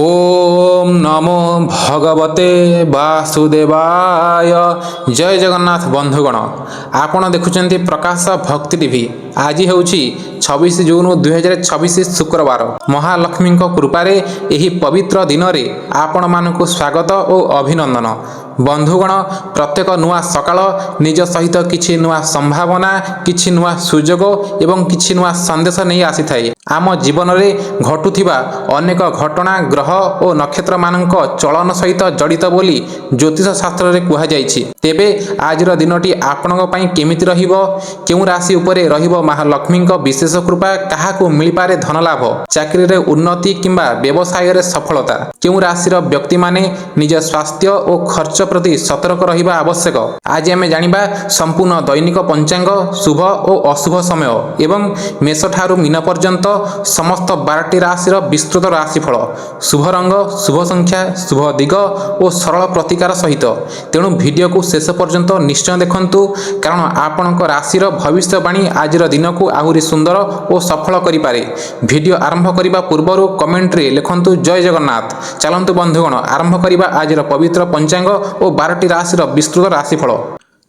ओम नमो भगवते वासुदेवाय। जय जगन्नाथ बंधुगण, आपण देखुचंती प्रकाश भक्ति टीवी। आज हूँ 26 जून 2026 शुक्रवार। महालक्ष्मी कृपारे यही पवित्र दिन में आपण मानक स्वागत और अभिनंदन। बंधुगण, प्रत्येक नुआ सकाळ निज सहित किछि नुआ संभावना, किछि नुआ सुजोग एवं किछि नुआ संदेश नहीं आसी थाए। आम जीवन में घटुथिबा अनेक घटना ग्रह और नक्षत्र मानक चलन सहित जड़ित बोली ज्योतिष शास्त्र में कहुଯାଇଛି। तेबे आजर दिनटी आपणक पई केमिति रहिबो, केउ राशि उपरे रहिबो महालक्ष्मी विशेष कृपा, काहाकू मिलिपारे धन लाभ, चाकरी रे उन्नति किंबा व्यवसाय रे सफलता, केउ राशि व्यक्ति माने निज स्वास्थ्य और खर्च प्रति सतर्क रहिबा आवश्यक। आज आमे जानिबा संपूर्ण दैनिक पंचांग, शुभ और अशुभ समय एवं मेष ठारू मीन पर्यंत समस्त 12टी राशि विस्तृत राशिफल, शुभ रंग, शुभ संख्या, शुभ दिग और सरल प्रतिकार सहित। तेणु वीडियो को शेष पर्यंत निश्चय देखंतु, कारण आपणक राशिर भविष्यवाणी आजर दिन को आहुरी सुंदर और सफल करिपारे। वीडियो आरंभ करिबा पूर्वरु कमेंट रे लिखंतु जय जगन्नाथ। चलंतु बंधुगण, आरंभ करिबा आजर पवित्र पंचांग और 12टी राशिर विस्तृत राशिफल।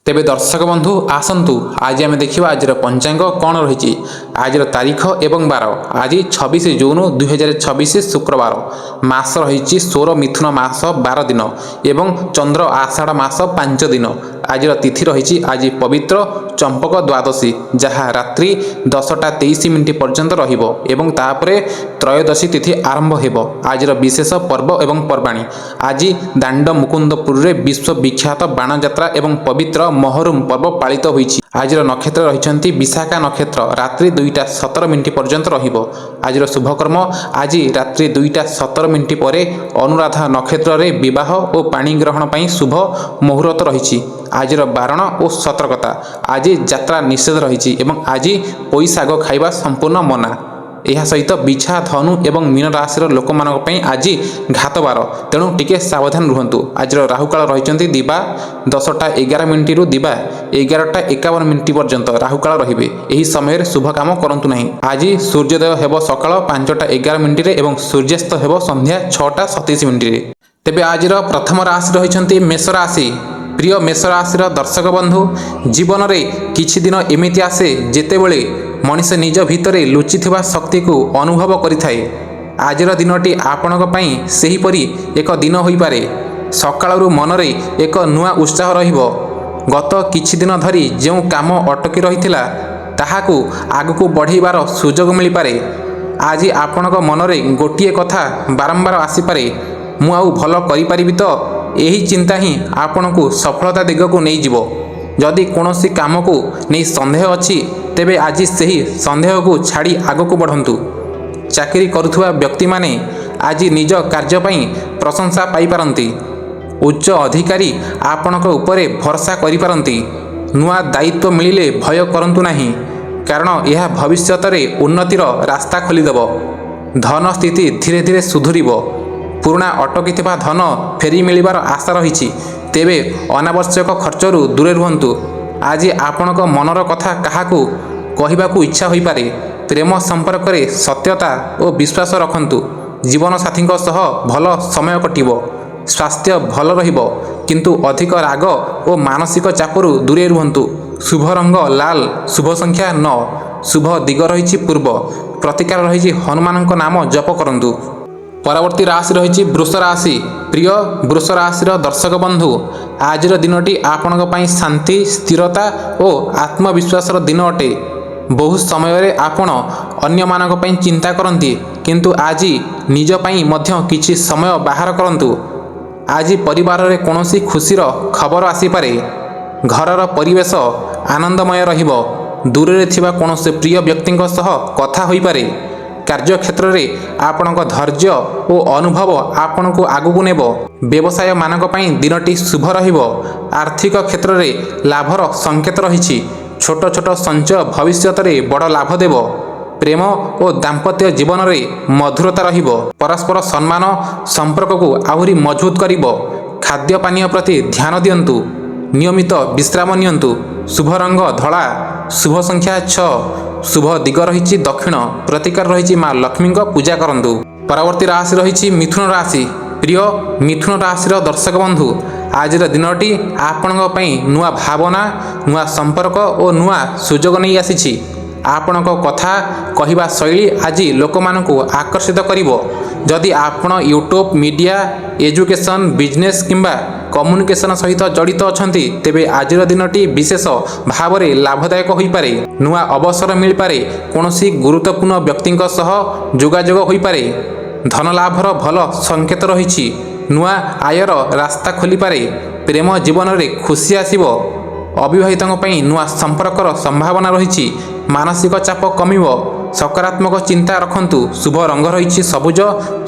तेबे दर्शक बंधु आसंतु आज आम देखा आज पंचांग कौन रही। आज तारीख एवं बार आज 26 जून 2026 शुक्रवार। मास रही 16 मिथुन मास 12 दिन एवं चंद्र आषाढ़ मास 5 दिन। आज तिथि रही आज पवित्र चंपक द्वादशी, जहाँ रात्रि 10:23 पर्यंत रहिबो एवं तापरे त्रयोदशी तिथि आरंभ हेबो। आज विशेष पर्व एवं पर्वाणी। आज दांड मुकुंदपुर रे विश्व विख्यात बाण यात्रा एवं पवित्र महरुम पर्व पालित होईछि। आज नक्षत्र रही विशाखा नक्षत्र, रात्रि 2:17 पर्यंत रहिबो। आज शुभकर्म आज रात्रि 2:17 पर अनुराधा नक्षत्र रे विवाह और पाणी ग्रहण पई शुभ मुहूर्त रही। आज बारण और सतर्कता। आज यात्रा निषेध रही एवं आज पोई शाग खाइबा संपूर्ण मना। यह सहित बिछा, धनु एवं मीन राशि लोक आज घातबार, तेणु टिके सावधान रुहंतु। आज राहुकाल रही दिबा 10:11 रु दिबा 11:51 पर्यंत राहुकाल रहिबे। एही समय शुभ काम करंतु नहीं। आज सूर्योदय हेबो सकाळ 5:11 एवं सूर्यास्त हेबो संध्या 6:27। तेबे आज प्रथम राशि रही मेष राशि। प्रिय मेष राशिर दर्शक बंधु, जीवन में किछि दिन एमिति आसे जेतेबेले मनीष निज भितरे लुचिथिबा शक्ति को अनुभव करिथाए। आजर दिनटी आपणक पई सेहीपरि एक दिन होइपारे। सकाळरू मनरे एक नुआ उत्साह रहिबो। गत किछि दिन धरी जो काम अटकी रहिथिला ताहाकू आगकू बढ़ाइबार सुजोग मिलिपारे। आज आपणक मनरे गोटिए कथा बारंबार आसीपारे, मु आउ भल करिपारिबि तो। यही चिंता ही आपण को सफलता दिग को नहीं जीवो। जदि कौनसी काम को नहीं संदेह अच्छी तेबे आज सही संदेह को छाड़ी आग को बढ़ंतु। चाकरी करुथुवा व्यक्ति माने आज निज कार्य पई प्रशंसा पाई पारंती। उच्च अधिकारी आपणक उपरे भरोसा करि पारंती। नुआ दायित्व मिलिले भय करंतु नहीं, कारण यह भविष्यत रे उन्नतिर रास्ता खोलिदेव। धन स्थिति धीरे धीरे सुधुरिबो। पुराना अटकी धन फेरी मिलिबार आशा रही। तेबे अनावश्यक खर्चरू दूरे रुहंतु। आज आपणक मनर कथा काहाकू कहिबाकू इच्छा होई पारे। प्रेम संपर्क रे सत्यता और विश्वास रखंतु। जीवन साथी सह भल समय कटिबो। स्वास्थ्य भल रहिबो, किंतु अधिक राग और मानसिक चापरू दूरे रुहंतु। शुभ रंग लाल, शुभ संख्या 9, शुभ दिग रही पूर्व, प्रतिकार रही हनुमान नाम जप करंतु। परवर्ती राशि रही वृष राशि। प्रिय वृष राशि दर्शक बंधु, आजर दिनटी आपणक पई शांति, स्थिरता और आत्मविश्वास दिन अटे। बहु समय रे आपण अन्य मानक पई चिंता करंती, किंतु आज निज पई मध्य किछि समय बाहर करंतु। आज परिवार रे कोनोसी खुशीर खबर आसी पारे। घरर परिवेश आनंदमय रहिबो। दूर रे थिबा कोनोसी प्रिय व्यक्ति सह कथा होई पारे। कार्य क्षेत्र में आपणक धैर्य और अनुभव आपण को आगू नेब। व्यवसाय मानक पई दिनटी शुभ रहिबो। आर्थिक क्षेत्र में लाभर संकेत रही। छोट छोट संचय भविष्यत रे बड़ लाभ देव। प्रेम और दाम्पत्य जीवन में मधुरता रहिबो। परस्पर सम्मान संपर्क को आहुरी मजबूत करिबो। खाद्य पानीय प्रति ध्यान दियंतु। नियमित विश्राम नियंतु। शुभ रंग धला, शुभ संख्या 6, शुभ दिग रही दक्षिण, प्रतिकार रही माँ लक्ष्मी पूजा करंतु। ପରବର୍ତ୍ତୀ ରାଶି ରହିଛି ମିଥୁନ ରାଶି। ପ୍ରିୟ ମିଥୁନ ରାଶିର ଦର୍ଶକ ବନ୍ଧୁ, ଆଜିର ଦିନଟି ଆପଣଙ୍କ ପାଇଁ ନୂଆ ଭାବନା, ନୂଆ ସମ୍ପର୍କ ଓ ନୂଆ ସୁଯୋଗ ନେଇ ଆସିଛି। ଆପଣଙ୍କ କଥା କହିବା ଶୈଳୀ ଆଜି ଲୋକମାନଙ୍କୁ ଆକର୍ଷିତ କରିବ। ଯଦି ଆପଣ ୟୁଟ୍ୟୁବ୍, ମିଡ଼ିଆ, ଏଜୁକେସନ୍, ବିଜନେସ୍ କିମ୍ବା କମ୍ୟୁନିକେସନ୍ ସହିତ ଜଡ଼ିତ ଅଛନ୍ତି, ତେବେ ଆଜିର ଦିନଟି ବିଶେଷ ଭାବରେ ଲାଭଦାୟକ ହୋଇପାରେ। ନୂଆ ଅବସର ମିଳିପାରେ। କୌଣସି ଗୁରୁତ୍ୱପୂର୍ଣ୍ଣ ବ୍ୟକ୍ତିଙ୍କ ସହ ଯୋଗାଯୋଗ ହୋଇପାରେ। ଧନଲାଭର ଭଲ ସଂକେତ ରହିଛି। ନୂଆ ଆୟର ରାସ୍ତା ଖୋଲିପାରେ। ପ୍ରେମ ଜୀବନରେ ଖୁସି ଆସିବ। ଅବିବାହିତଙ୍କ ପାଇଁ ନୂଆ ସମ୍ପର୍କର ସମ୍ଭାବନା ରହିଛି। ମାନସିକ ଚାପ କମିବ। ସକାରାତ୍ମକ ଚିନ୍ତା ରଖନ୍ତୁ। ଶୁଭ ରଙ୍ଗ ରହିଛି ସବୁଜ।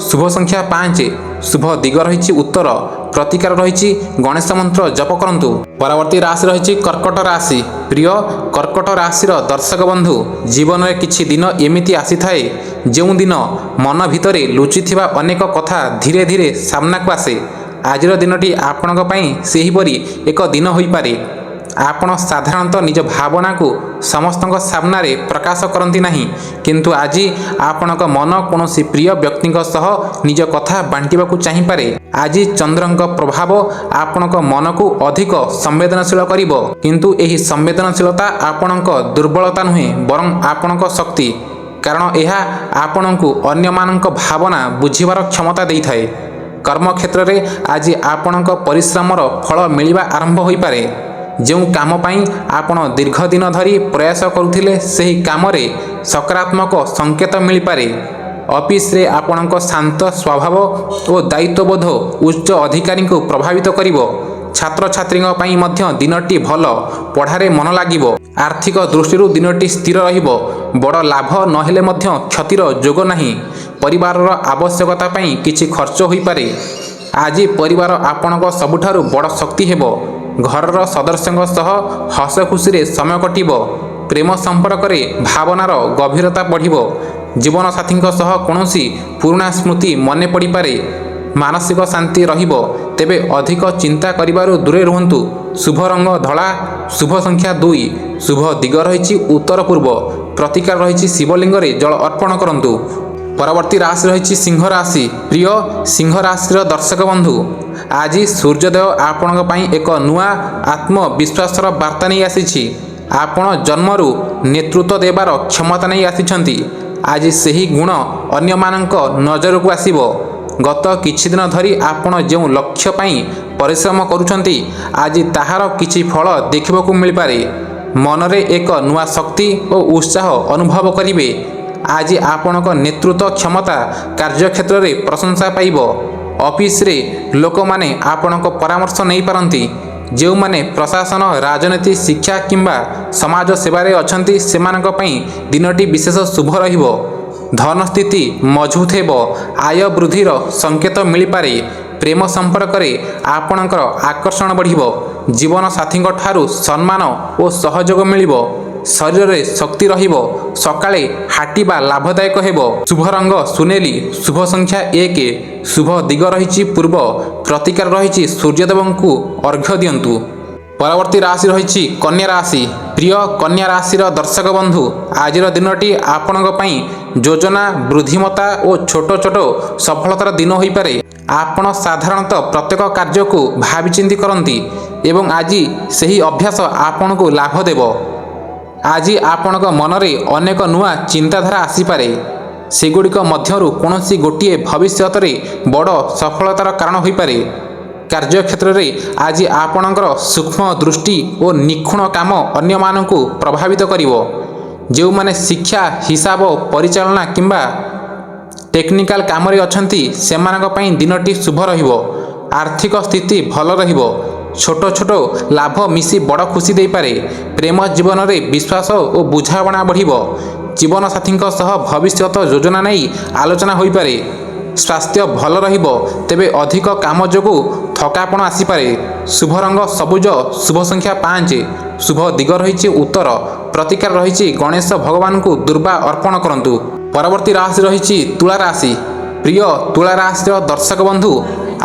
ଶୁଭ ସଂଖ୍ୟା 5। ଶୁଭ ଦିଗ ରହିଛି ଉତ୍ତର। ପ୍ରତିକାର ରହିଛି ଗଣେଶ ମନ୍ତ୍ର ଜପ କରନ୍ତୁ। ପରବର୍ତ୍ତୀ ରାଶି ରହିଛି କର୍କଟ ରାଶି। ପ୍ରିୟ କର୍କଟ ରାଶିର ଦର୍ଶକ ବନ୍ଧୁ, ଜୀବନରେ କିଛି ଦିନ ଏମିତି ଆସିଥାଏ ଯେଉଁ ଦିନ ମନ ଭିତରେ ଲୁଚିଥିବା ଅନେକ କଥା ଧୀରେ ଧୀରେ ସାମ୍ନାକୁ ଆସେ। ଆଜିର ଦିନଟି ଆପଣଙ୍କ ପାଇଁ ସେହିପରି ଏକ ଦିନ ହୋଇପାରେ। ଆପଣ ସାଧାରଣତଃ ନିଜ ଭାବନାକୁ ସମସ୍ତଙ୍କ ସାମ୍ନାରେ ପ୍ରକାଶ କରନ୍ତି ନାହିଁ, କିନ୍ତୁ ଆଜି ଆପଣଙ୍କ ମନ କୌଣସି ପ୍ରିୟ ବ୍ୟକ୍ତିଙ୍କ ସହ ନିଜ କଥା ବାଣ୍ଟିବାକୁ ଚାହିଁପାରେ। ଆଜି ଚନ୍ଦ୍ରଙ୍କ ପ୍ରଭାବ ଆପଣଙ୍କ ମନକୁ ଅଧିକ ସମ୍ବେଦନଶୀଳ କରିବ, କିନ୍ତୁ ଏହି ସମ୍ବେଦନଶୀଳତା ଆପଣଙ୍କ ଦୁର୍ବଳତା ନୁହେଁ, ବରଂ ଆପଣଙ୍କ ଶକ୍ତି। କାରଣ ଏହା ଆପଣଙ୍କୁ ଅନ୍ୟମାନଙ୍କ ଭାବନା ବୁଝିବାର କ୍ଷମତା ଦେଇଥାଏ। କର୍ମକ୍ଷେତ୍ରରେ ଆଜି ଆପଣଙ୍କ ପରିଶ୍ରମର ଫଳ ମିଳିବା ଆରମ୍ଭ ହୋଇପାରେ। ଯେଉଁ କାମ ପାଇଁ ଆପଣ ଦୀର୍ଘ ଦିନ ଧରି ପ୍ରୟାସ କରୁଥିଲେ, ସେହି କାମରେ ସକାରାତ୍ମକ ସଂକେତ ମିଳିପାରେ। ଅଫିସରେ ଆପଣଙ୍କ ଶାନ୍ତ ସ୍ୱଭାବ ଓ ଦାୟିତ୍ୱବୋଧ ଉଚ୍ଚ ଅଧିକାରୀଙ୍କୁ ପ୍ରଭାବିତ କରିବ। ଛାତ୍ରଛାତ୍ରୀଙ୍କ ପାଇଁ ମଧ୍ୟ ଦିନଟି ଭଲ। ପଢ଼ାରେ ମନ ଲାଗିବ। ଆର୍ଥିକ ଦୃଷ୍ଟିରୁ ଦିନଟି ସ୍ଥିର ରହିବ। ବଡ଼ ଲାଭ ନହେଲେ ମଧ୍ୟ କ୍ଷତିର ଯୋଗ ନାହିଁ। ପରିବାରର ଆବଶ୍ୟକତା ପାଇଁ କିଛି ଖର୍ଚ୍ଚ ହୋଇପାରେ। ଆଜି ପରିବାର ଆପଣଙ୍କ ସବୁଠାରୁ ବଡ଼ ଶକ୍ତି ହେବ। ଘରର ସଦସ୍ୟଙ୍କ ସହ ହସ ଖୁସିରେ ସମୟ କଟିବ। ପ୍ରେମ ସମ୍ପର୍କରେ ଭାବନାର ଗଭୀରତା ବଢ଼ିବ। ଜୀବନସାଥୀଙ୍କ ସହ କୌଣସି ପୁରୁଣା ସ୍ମୃତି ମନେ ପଡ଼ିପାରେ। ମାନସିକ ଶାନ୍ତି ରହିବ। ତେବେ ଅଧିକ ଚିନ୍ତା କରିବାରୁ ଦୂରେ ରୁହନ୍ତୁ। ଶୁଭ ରଙ୍ଗ ଧଳା। ଶୁଭ ସଂଖ୍ୟା 2। ଶୁଭ ଦିଗ ରହିଛି ଉତ୍ତର ପୂର୍ବ। ପ୍ରତିକାର ରହିଛି ଶିବଲିଙ୍ଗରେ ଜଳ ଅର୍ପଣ କରନ୍ତୁ। ପରବର୍ତ୍ତୀ ରାଶି ରହିଛି ସିଂହ ରାଶି। ପ୍ରିୟ ସିଂହ ରାଶିର ଦର୍ଶକ ବନ୍ଧୁ, ଆଜି ସୂର୍ଯ୍ୟୋଦୟ ଆପଣଙ୍କ ପାଇଁ ଏକ ନୂଆ ଆତ୍ମବିଶ୍ୱାସର ବାର୍ତ୍ତା ନେଇ ଆସିଛି। ଆପଣ ଜନ୍ମରୁ ନେତୃତ୍ୱ ଦେବାର କ୍ଷମତା ନେଇ ଆସିଛନ୍ତି। ଆଜି ସେହି ଗୁଣ ଅନ୍ୟମାନଙ୍କ ନଜରକୁ ଆସିବ। ଗତ କିଛି ଦିନ ଧରି ଆପଣ ଯେଉଁ ଲକ୍ଷ୍ୟ ପାଇଁ ପରିଶ୍ରମ କରୁଛନ୍ତି, ଆଜି ତାହାର କିଛି ଫଳ ଦେଖିବାକୁ ମିଳିପାରେ। ମନରେ ଏକ ନୂଆ ଶକ୍ତି ଓ ଉତ୍ସାହ ଅନୁଭବ କରିବେ। ଆଜି ଆପଣଙ୍କ ନେତୃତ୍ୱ କ୍ଷମତା କାର୍ଯ୍ୟକ୍ଷେତ୍ରରେ ପ୍ରଶଂସା ପାଇବ। ଅଫିସରେ ଲୋକମାନେ ଆପଣଙ୍କ ପରାମର୍ଶ ନେଇପାରନ୍ତି। ଯେଉଁମାନେ ପ୍ରଶାସନ, ରାଜନୀତି, ଶିକ୍ଷା କିମ୍ବା ସମାଜ ସେବାରେ ଅଛନ୍ତି, ସେମାନଙ୍କ ପାଇଁ ଦିନଟି ବିଶେଷ ଶୁଭ ରହିବ। ଧନ ସ୍ଥିତି ମଜବୁତ ହେବ। ଆୟ ବୃଦ୍ଧିର ସଂକେତ ମିଳିପାରେ। ପ୍ରେମ ସମ୍ପର୍କରେ ଆପଣଙ୍କର ଆକର୍ଷଣ ବଢ଼ିବ। ଜୀବନସାଥୀଙ୍କ ଠାରୁ ସମ୍ମାନ ଓ ସହଯୋଗ ମିଳିବ। ଶରୀରରେ ଶକ୍ତି ରହିବ। ସକାଳେ ହାঁଟିବା ଲାଭଦାୟକ ହେବ। ଶୁଭ ରଙ୍ଗ ସୁନେଲି। ଶୁଭ ସଂଖ୍ୟା 1। ଶୁଭ ଦିଗ ରହିଛି ପୂର୍ବ। ପ୍ରତିକାର ରହିଛି ସୂର୍ଯ୍ୟଦେବଙ୍କୁ ଅର୍ଘ୍ୟ ଦିଅନ୍ତୁ। ପରବର୍ତ୍ତୀ ରାଶି ରହିଛି କନ୍ୟା ରାଶି। ପ୍ରିୟ କନ୍ୟା ରାଶିର ଦର୍ଶକ ବନ୍ଧୁ, ଆଜିର ଦିନଟି ଆପଣଙ୍କ ପାଇଁ ଯୋଜନା, ବୁଦ୍ଧିମତ୍ତା ଓ ଛୋଟ ଛୋଟ ସଫଳତାର ଦିନ ହୋଇପାରେ। ଆପଣ ସାଧାରଣତଃ ପ୍ରତ୍ୟେକ କାର୍ଯ୍ୟକୁ ଭାବିଚିନ୍ତି କରନ୍ତି ଏବଂ ଆଜି ସେହି ଅଭ୍ୟାସ ଆପଣଙ୍କୁ ଲାଭ ଦେବ। ଆଜି ଆପଣଙ୍କ ମନରେ ଅନେକ ନୂଆ ଚିନ୍ତାଧାରା ଆସିପାରେ। ସେଗୁଡ଼ିକ ମଧ୍ୟରୁ କୌଣସି ଗୋଟିଏ ଭବିଷ୍ୟତରେ ବଡ଼ ସଫଳତାର କାରଣ ହୋଇପାରେ। କାର୍ଯ୍ୟକ୍ଷେତ୍ରରେ ଆଜି ଆପଣଙ୍କର ସୂକ୍ଷ୍ମ ଦୃଷ୍ଟି ଓ ନିଖୁଣ କାମ ଅନ୍ୟମାନଙ୍କୁ ପ୍ରଭାବିତ କରିବ। ଯେଉଁମାନେ ଶିକ୍ଷା, ହିସାବ, ପରିଚାଳନା କିମ୍ବା ଟେକ୍ନିକାଲ କାମରେ ଅଛନ୍ତି, ସେମାନଙ୍କ ପାଇଁ ଦିନଟି ଶୁଭ ରହିବ। ଆର୍ଥିକ ସ୍ଥିତି ଭଲ ରହିବ। ଛୋଟ ଛୋଟ ଲାଭ ମିଶି ବଡ଼ ଖୁସି ଦେଇପାରେ। ପ୍ରେମ ଜୀବନରେ ବିଶ୍ୱାସ ଓ ବୁଝାମଣା ବଢ଼ିବ। ଜୀବନସାଥୀଙ୍କ ସହ ଭବିଷ୍ୟତ ଯୋଜନା ନେଇ ଆଲୋଚନା ହୋଇପାରେ। ସ୍ୱାସ୍ଥ୍ୟ ଭଲ ରହିବ, ତେବେ ଅଧିକ କାମ ଯୋଗୁଁ ଥକାପଣ ଆସିପାରେ। ଶୁଭ ରଙ୍ଗ ସବୁଜ। ଶୁଭ ସଂଖ୍ୟା 5। ଶୁଭ ଦିଗ ରହିଛି ଉତ୍ତର। ପ୍ରତିକାର ରହିଛି ଗଣେଶ ଭଗବାନଙ୍କୁ ଦୁର୍ବା ଅର୍ପଣ କରନ୍ତୁ। ପରବର୍ତ୍ତୀ ରାଶି ରହିଛି ତୁଳା ରାଶି। ପ୍ରିୟ ତୁଳା ରାଶିର ଦର୍ଶକ ବନ୍ଧୁ,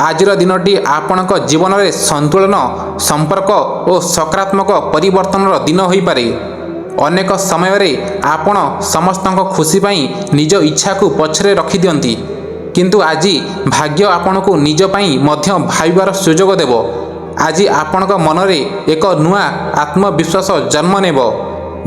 ଆଜିର ଦିନଟି ଆପଣଙ୍କ ଜୀବନରେ ସନ୍ତୁଳନ, ସମ୍ପର୍କ ଓ ସକାରାତ୍ମକ ପରିବର୍ତ୍ତନର ଦିନ ହୋଇପାରେ। ଅନେକ ସମୟରେ ଆପଣ ସମସ୍ତଙ୍କ ଖୁସି ପାଇଁ ନିଜ ଇଚ୍ଛାକୁ ପଛରେ ରଖିଦିଅନ୍ତି, କିନ୍ତୁ ଆଜି ଭାଗ୍ୟ ଆପଣଙ୍କୁ ନିଜ ପାଇଁ ମଧ୍ୟ ଭାବିବାର ସୁଯୋଗ ଦେବ। ଆଜି ଆପଣଙ୍କ ମନରେ ଏକ ନୂଆ ଆତ୍ମବିଶ୍ୱାସ ଜନ୍ମ ନେବ।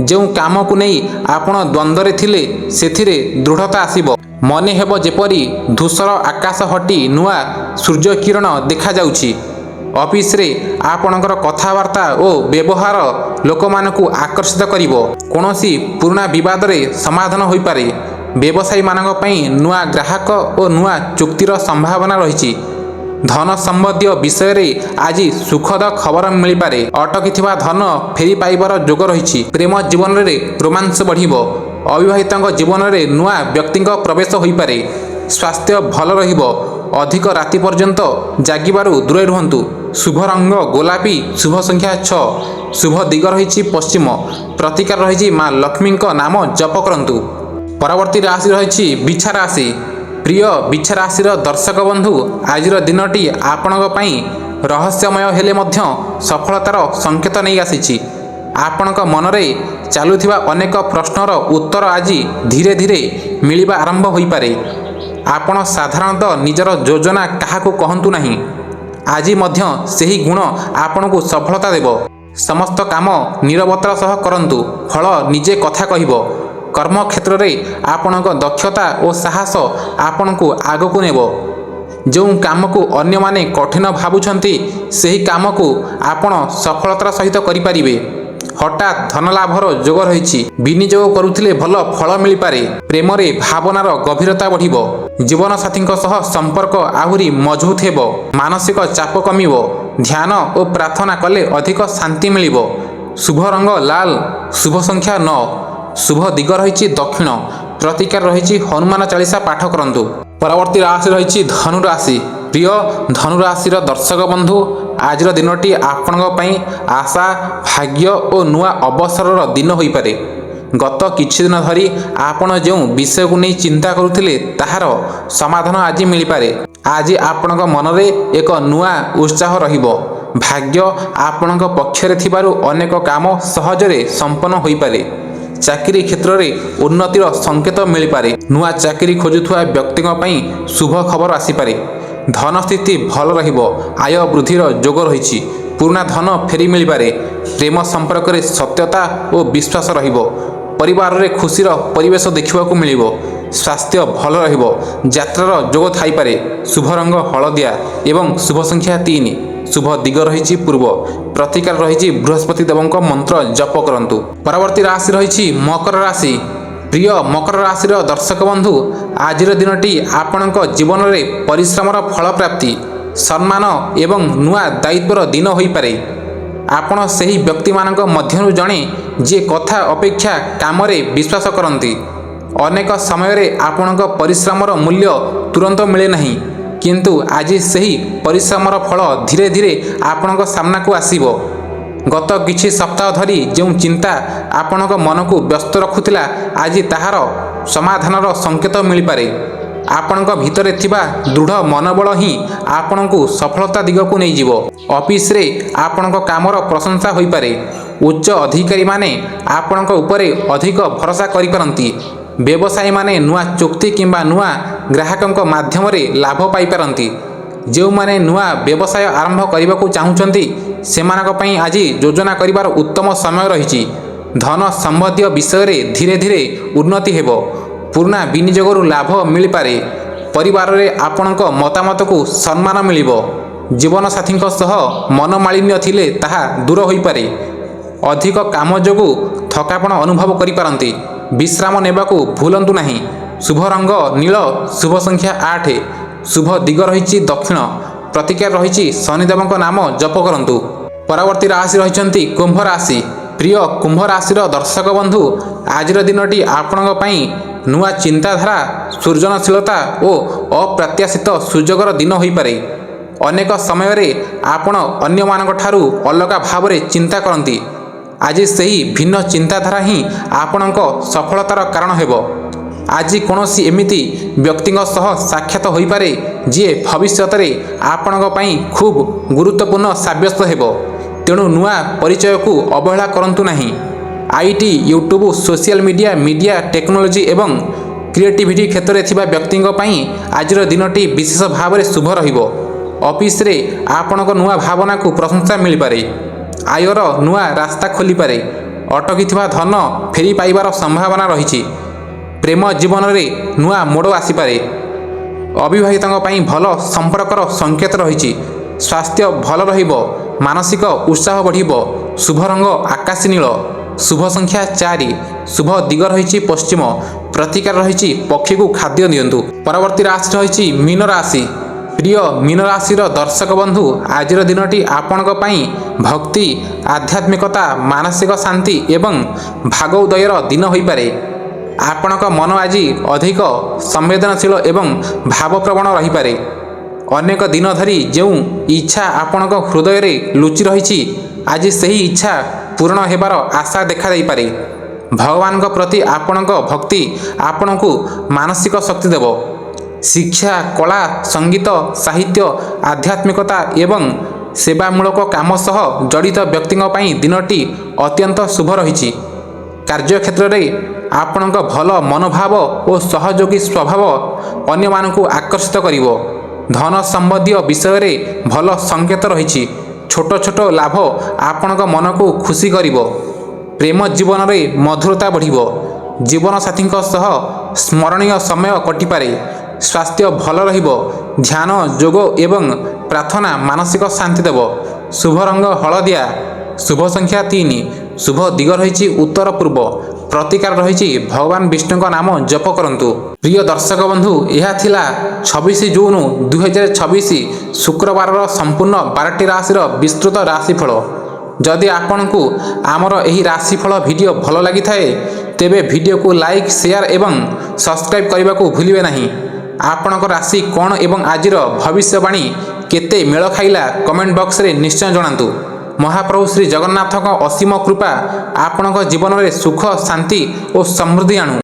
ଯେଉଁ କାମକୁ ନେଇ ଆପଣ ଦ୍ୱନ୍ଦ୍ୱରେ ଥିଲେ ସେଥିରେ ଦୃଢ଼ତା ଆସିବ। ମନେ ହେବ ଯେପରି ଧୂସର ଆକାଶ ହଟି ନୂଆ ସୂର୍ଯ୍ୟକିରଣ ଦେଖାଯାଉଛି। ଅଫିସରେ ଆପଣଙ୍କର କଥାବାର୍ତ୍ତା ଓ ବ୍ୟବହାର ଲୋକମାନଙ୍କୁ ଆକର୍ଷିତ କରିବ। କୌଣସି ପୁରୁଣା ବିବାଦରେ ସମାଧାନ ହୋଇପାରେ। ବ୍ୟବସାୟୀମାନଙ୍କ ପାଇଁ ନୂଆ ଗ୍ରାହକ ଓ ନୂଆ ଚୁକ୍ତିର ସମ୍ଭାବନା ରହିଛି। ଧନ ସମ୍ବନ୍ଧୀୟ ବିଷୟରେ ଆଜି ସୁଖଦ ଖବର ମିଳିପାରେ। ଅଟକିଥିବା ଧନ ଫେରି ପାଇବାର ଯୋଗ ରହିଛି। ପ୍ରେମ ଜୀବନରେ ରୋମାଞ୍ଚ ବଢ଼ିବ। ଅବିବାହିତଙ୍କ ଜୀବନରେ ନୂଆ ବ୍ୟକ୍ତିଙ୍କ ପ୍ରବେଶ ହୋଇପାରେ। ସ୍ୱାସ୍ଥ୍ୟ ଭଲ ରହିବ। ଅଧିକ ରାତି ପର୍ଯ୍ୟନ୍ତ ଜାଗିବାରୁ ଦୂରେଇ ରୁହନ୍ତୁ। ଶୁଭ ରଙ୍ଗ ଗୋଲାପୀ, ଶୁଭ ସଂଖ୍ୟା 6, ଶୁଭ ଦିଗ ରହିଛି ପଶ୍ଚିମ, ପ୍ରତିକାର ରହିଛି ମା ଲକ୍ଷ୍ମୀଙ୍କ ନାମ ଜପ କରନ୍ତୁ। ପରବର୍ତ୍ତୀ ରାଶି ରହିଛି ବିଛା ରାଶି। ପ୍ରିୟ ବିଛା ରାଶିର ଦର୍ଶକ ବନ୍ଧୁ, ଆଜିର ଦିନଟି ଆପଣଙ୍କ ପାଇଁ ରହସ୍ୟମୟ ହେଲେ ମଧ୍ୟ ସଫଳତାର ସଂକେତ ନେଇ ଆସିଛି। ଆପଣଙ୍କ ମନରେ ଚାଲୁଥିବା ଅନେକ ପ୍ରଶ୍ନର ଉତ୍ତର ଆଜି ଧୀରେ ଧୀରେ ମିଳିବା ଆରମ୍ଭ ହୋଇପାରେ। ଆପଣ ସାଧାରଣତଃ ନିଜର ଯୋଜନା କାହାକୁ କହନ୍ତୁ ନାହିଁ। ଆଜି ମଧ୍ୟ ସେହି ଗୁଣ ଆପଣଙ୍କୁ ସଫଳତା ଦେବ। ସମସ୍ତ କାମ ନିରବତାର ସହ କରନ୍ତୁ, ଫଳ ନିଜେ କଥା କହିବ। କର୍ମକ୍ଷେତ୍ରରେ ଆପଣଙ୍କ ଦକ୍ଷତା ଓ ସାହସ ଆପଣଙ୍କୁ ଆଗକୁ ନେବ। ଯେଉଁ କାମକୁ ଅନ୍ୟମାନେ କଠିନ ଭାବୁଛନ୍ତି ସେହି କାମକୁ ଆପଣ ସଫଳତାର ସହିତ କରିପାରିବେ। ହଠାତ୍ ଧନଲାଭର ଯୋଗ ରହିଛି। ବିନିଯୋଗ କରୁଥିଲେ ଭଲ ଫଳ ମିଳିପାରେ। ପ୍ରେମରେ ଭାବନାର ଗଭୀରତା ବଢ଼ିବ। ଜୀବନସାଥୀଙ୍କ ସହ ସମ୍ପର୍କ ଆହୁରି ମଜବୁତ ହେବ। ମାନସିକ ଚାପ କମିବ। ଧ୍ୟାନ ଓ ପ୍ରାର୍ଥନା କଲେ ଅଧିକ ଶାନ୍ତି ମିଳିବ। ଶୁଭ ରଙ୍ଗ ଲାଲ, ଶୁଭ ସଂଖ୍ୟା 9, ଶୁଭ ଦିଗ ରହିଛି ଦକ୍ଷିଣ, ପ୍ରତିକାର ରହିଛି ହନୁମାନ ଚାଳିଶା ପାଠ କରନ୍ତୁ। ପରବର୍ତ୍ତୀ ରାଶି ରହିଛି ଧନୁ ରାଶି। ପ୍ରିୟ ଧନୁ ରାଶିର ଦର୍ଶକ ବନ୍ଧୁ, ଆଜିର ଦିନଟି ଆପଣଙ୍କ ପାଇଁ ଆଶା, ଭାଗ୍ୟ ଓ ନୂଆ ଅବସରର ଦିନ ହୋଇପାରେ। ଗତ କିଛି ଦିନ ଧରି ଆପଣ ଯେଉଁ ବିଷୟକୁ ନେଇ ଚିନ୍ତା କରୁଥିଲେ ତାହାର ସମାଧାନ ଆଜି ମିଳିପାରେ। ଆଜି ଆପଣଙ୍କ ମନରେ ଏକ ନୂଆ ଉତ୍ସାହ ରହିବ। ଭାଗ୍ୟ ଆପଣଙ୍କ ପକ୍ଷରେ ଥିବାରୁ ଅନେକ କାମ ସହଜରେ ସମ୍ପନ୍ନ ହୋଇପାରେ। ଚାକିରି କ୍ଷେତ୍ରରେ ଉନ୍ନତିର ସଂକେତ ମିଳିପାରେ। ନୂଆ ଚାକିରି ଖୋଜୁଥିବା ବ୍ୟକ୍ତିଙ୍କ ପାଇଁ ଶୁଭ ଖବର ଆସିପାରେ। ଧନ ସ୍ଥିତି ଭଲ ରହିବ। ଆୟ ବୃଦ୍ଧିର ଯୋଗ ରହିଛି। ପୁରୁଣା ଧନ ଫେରି ମିଳିପାରେ। ପ୍ରେମ ସମ୍ପର୍କରେ ସତ୍ୟତା ଓ ବିଶ୍ୱାସ ରହିବ। ପରିବାରରେ ଖୁସିର ପରିବେଶ ଦେଖିବାକୁ ମିଳିବ। ସ୍ୱାସ୍ଥ୍ୟ ଭଲ ରହିବ। ଯାତ୍ରାର ଯୋଗ ଥାଇପାରେ। ଶୁଭ ରଙ୍ଗ ହଳଦିଆ ଏବଂ ଶୁଭ ସଂଖ୍ୟା 3, ଶୁଭ ଦିଗ ରହିଛି ପୂର୍ବ, ପ୍ରତିକାର ରହିଛି ବୃହସ୍ପତି ଦେବଙ୍କ ମନ୍ତ୍ର ଜପ କରନ୍ତୁ। ପରବର୍ତ୍ତୀ ରାଶି ରହିଛି ମକର ରାଶି। ପ୍ରିୟ ମକର ରାଶିର ଦର୍ଶକ ବନ୍ଧୁ, ଆଜିର ଦିନଟି ଆପଣଙ୍କ ଜୀବନରେ ପରିଶ୍ରମର ଫଳପ୍ରାପ୍ତି, ସମ୍ମାନ ଏବଂ ନୂଆ ଦାୟିତ୍ୱର ଦିନ ହୋଇପାରେ। ଆପଣ ସେହି ବ୍ୟକ୍ତିମାନଙ୍କ ମଧ୍ୟରୁ ଜଣେ ଯିଏ କଥା ଅପେକ୍ଷା କାମରେ ବିଶ୍ୱାସ କରନ୍ତି। ଅନେକ ସମୟରେ ଆପଣଙ୍କ ପରିଶ୍ରମର ମୂଲ୍ୟ ତୁରନ୍ତ ମିଳେ ନାହିଁ, କିନ୍ତୁ ଆଜି ସେହି ପରିଶ୍ରମର ଫଳ ଧୀରେ ଧୀରେ ଆପଣଙ୍କ ସାମ୍ନାକୁ ଆସିବ। ଗତ କିଛି ସପ୍ତାହ ଧରି ଯେଉଁ ଚିନ୍ତା ଆପଣଙ୍କ ମନକୁ ବ୍ୟସ୍ତ ରଖୁଥିଲା, ଆଜି ତାହାର ସମାଧାନର ସଂକେତ ମିଳିପାରେ। ଆପଣଙ୍କ ଭିତରେ ଥିବା ଦୃଢ଼ ମନୋବଳ ହିଁ ଆପଣଙ୍କୁ ସଫଳତା ଦିଗକୁ ନେଇଯିବ। ଅଫିସରେ ଆପଣଙ୍କ କାମର ପ୍ରଶଂସା ହୋଇପାରେ। ଉଚ୍ଚ ଅଧିକାରୀମାନେ ଆପଣଙ୍କ ଉପରେ ଅଧିକ ଭରସା କରିପାରନ୍ତି। ବ୍ୟବସାୟୀମାନେ ନୂଆ ଚୁକ୍ତି କିମ୍ବା ନୂଆ ଗ୍ରାହକଙ୍କ ମାଧ୍ୟମରେ ଲାଭ ପାଇପାରନ୍ତି। ଯେଉଁମାନେ ନୂଆ ବ୍ୟବସାୟ ଆରମ୍ଭ କରିବାକୁ ଚାହୁଁଛନ୍ତି ସେମାନଙ୍କ ପାଇଁ ଆଜି ଯୋଜନା କରିବାର ଉତ୍ତମ ସମୟ ରହିଛି। ଧନ ସମ୍ବନ୍ଧୀୟ ବିଷୟରେ ଧୀରେ ଧୀରେ ଉନ୍ନତି ହେବ। ପୁରୁଣା ବିନିଯୋଗରୁ ଲାଭ ମିଳିପାରେ। ପରିବାରରେ ଆପଣଙ୍କ ମତାମତକୁ ସମ୍ମାନ ମିଳିବ। ଜୀବନସାଥୀଙ୍କ ସହ ମନମାଳିନ୍ୟ ଥିଲେ ତାହା ଦୂର ହୋଇପାରେ। ଅଧିକ କାମ ଯୋଗୁଁ ଥକାପଣ ଅନୁଭବ କରିପାରନ୍ତି। ବିଶ୍ରାମ ନେବାକୁ ଭୁଲନ୍ତୁ ନାହିଁ। ଶୁଭ ରଙ୍ଗ ନୀଳ, ଶୁଭ ସଂଖ୍ୟା 8, ଶୁଭ ଦିଗ ରହିଛି ଦକ୍ଷିଣ, ପ୍ରତିକାର ରହିଛି ଶନିଦେବଙ୍କ ନାମ ଜପ କରନ୍ତୁ। ପରବର୍ତ୍ତୀ ରାଶି ରହିଛନ୍ତି କୁମ୍ଭ ରାଶି। ପ୍ରିୟ କୁମ୍ଭ ରାଶିର ଦର୍ଶକ ବନ୍ଧୁ, ଆଜିର ଦିନଟି ଆପଣଙ୍କ ପାଇଁ ନୂଆ ଚିନ୍ତାଧାରା, ସୃଜନଶୀଳତା ଓ ଅପ୍ରତ୍ୟାଶିତ ସୁଯୋଗର ଦିନ ହୋଇପାରେ। ଅନେକ ସମୟରେ ଆପଣ ଅନ୍ୟମାନଙ୍କ ଠାରୁ ଅଲଗା ଭାବରେ ଚିନ୍ତା କରନ୍ତି। ଆଜି ସେହି ଭିନ୍ନ ଚିନ୍ତାଧାରା ହିଁ ଆପଣଙ୍କ ସଫଳତାର କାରଣ ହେବ। ଆଜି କୌଣସି ଏମିତି ବ୍ୟକ୍ତିଙ୍କ ସହ ସାକ୍ଷାତ ହୋଇପାରେ ଯିଏ ଭବିଷ୍ୟତରେ ଆପଣଙ୍କ ପାଇଁ ଖୁବ୍ ଗୁରୁତ୍ୱପୂର୍ଣ୍ଣ ସାବ୍ୟସ୍ତ ହେବ। ତେଣୁ ନୂଆ ପରିଚୟକୁ ଅବହେଳା କରନ୍ତୁ ନାହିଁ। IT, YouTube, social media, technology ଏବଂ କ୍ରିଏଟିଭିଟି କ୍ଷେତ୍ରରେ ଥିବା ବ୍ୟକ୍ତିଙ୍କ ପାଇଁ ଆଜିର ଦିନଟି ବିଶେଷ ଭାବରେ ଶୁଭ ରହିବ। ଅଫିସରେ ଆପଣଙ୍କ ନୂଆ ଭାବନାକୁ ପ୍ରଶଂସା ମିଳିପାରେ। ଆୟର ନୂଆ ରାସ୍ତା ଖୋଲିପାରେ। ଅଟକିଥିବା ଧନ ଫେରି ପାଇବାର ସମ୍ଭାବନା ରହିଛି। ପ୍ରେମ ଜୀବନରେ ନୂଆ ମୋଡ଼ ଆସିପାରେ। ଅବିବାହିତଙ୍କ ପାଇଁ ଭଲ ସମ୍ପର୍କର ସଂକେତ ରହିଛି। ସ୍ୱାସ୍ଥ୍ୟ ଭଲ ରହିବ। ମାନସିକ ଉତ୍ସାହ ବଢ଼ିବ। ଶୁଭ ରଙ୍ଗ ଆକାଶୀ ନୀଳ। ଶୁଭ ସଂଖ୍ୟା 4। ଶୁଭ ଦିଗ ରହିଛି ପଶ୍ଚିମ। ପ୍ରତିକାର ରହିଛି ପକ୍ଷୀକୁ ଖାଦ୍ୟ ଦିଅନ୍ତୁ। ପରବର୍ତ୍ତୀ ରାଶି ରହିଛି ମୀନ ରାଶି। ପ୍ରିୟ ମୀନ ରାଶିର ଦର୍ଶକ ବନ୍ଧୁ, ଆଜିର ଦିନଟି ଆପଣଙ୍କ ପାଇଁ ଭକ୍ତି, ଆଧ୍ୟାତ୍ମିକତା, ମାନସିକ ଶାନ୍ତି ଏବଂ ଭାଗୋଦୟର ଦିନ ହୋଇପାରେ। ଆପଣଙ୍କ ମନ ଆଜି ଅଧିକ ସମ୍ବେଦନଶୀଳ ଏବଂ ଭାବପ୍ରବଣ ରହିପାରେ। ଅନେକ ଦିନ ଧରି ଯେଉଁ ଇଚ୍ଛା ଆପଣଙ୍କ ହୃଦୟରେ ଲୁଚି ରହିଛି, ଆଜି ସେହି ଇଚ୍ଛା ପୂରଣ ହେବାର ଆଶା ଦେଖାଦେଇପାରେ। ଭଗବାନଙ୍କ ପ୍ରତି ଆପଣଙ୍କ ଭକ୍ତି ଆପଣଙ୍କୁ ମାନସିକ ଶକ୍ତି ଦେବ। ଶିକ୍ଷା, କଳା, ସଙ୍ଗୀତ, ସାହିତ୍ୟ, ଆଧ୍ୟାତ୍ମିକତା ଏବଂ ସେବାମୂଳକ କାମ ସହ ଜଡ଼ିତ ବ୍ୟକ୍ତିଙ୍କ ପାଇଁ ଦିନଟି ଅତ୍ୟନ୍ତ ଶୁଭ ରହିଛି। କାର୍ଯ୍ୟକ୍ଷେତ୍ରରେ ଆପଣଙ୍କ ଭଲ ମନୋଭାବ ଓ ସହଯୋଗୀ ସ୍ୱଭାବ ଅନ୍ୟମାନଙ୍କୁ ଆକର୍ଷିତ କରିବ। ଧନ ସମ୍ବନ୍ଧୀୟ ବିଷୟରେ ଭଲ ସଂକେତ ରହିଛି। ଛୋଟ ଛୋଟ ଲାଭ ଆପଣଙ୍କ ମନକୁ ଖୁସି କରିବ। ପ୍ରେମ ଜୀବନରେ ମଧୁରତା ବଢ଼ିବ। ଜୀବନସାଥୀଙ୍କ ସହ ସ୍ମରଣୀୟ ସମୟ କଟିପାରେ। ସ୍ୱାସ୍ଥ୍ୟ ଭଲ ରହିବ। ଧ୍ୟାନ, ଯୋଗ ଏବଂ ପ୍ରାର୍ଥନା ମାନସିକ ଶାନ୍ତି ଦେବ। ଶୁଭ ରଙ୍ଗ ହଳଦିଆ। ଶୁଭ ସଂଖ୍ୟା 3। ଶୁଭ ଦିଗ ରହିଛି ଉତ୍ତର ପୂର୍ବ। ପ୍ରତିକାର ରହିଛି ଭଗବାନ ବିଷ୍ଣୁଙ୍କ ନାମ ଜପ କରନ୍ତୁ। ପ୍ରିୟ ଦର୍ଶକ ବନ୍ଧୁ, ଏହା ଥିଲା 26 ଜୁନ 2026 ଶୁକ୍ରବାରର ସମ୍ପୂର୍ଣ୍ଣ 12ଟି ରାଶିର ବିସ୍ତୃତ ରାଶିଫଳ। ଯଦି ଆପଣଙ୍କୁ ଆମର ଏହି ରାଶିଫଳ ଭିଡ଼ିଓ ଭଲ ଲାଗିଥାଏ, ତେବେ ଭିଡ଼ିଓକୁ ଲାଇକ୍, ସେୟାର ଏବଂ ସବସ୍କ୍ରାଇବ୍ କରିବାକୁ ଭୁଲିବେ ନାହିଁ। ଆପଣଙ୍କ ରାଶି କ'ଣ ଏବଂ ଆଜିର ଭବିଷ୍ୟବାଣୀ କେତେ ମେଳ ଖାଇଲା କମେଣ୍ଟ ବକ୍ସରେ ନିଶ୍ଚୟ ଜଣାନ୍ତୁ। ମହାପ୍ରଭୁ ଶ୍ରୀ ଜଗନ୍ନାଥଙ୍କ ଅସୀମ କୃପା ଆପଣଙ୍କ ଜୀବନରେ ସୁଖ, ଶାନ୍ତି ଓ ସମୃଦ୍ଧି ଆଣୁ।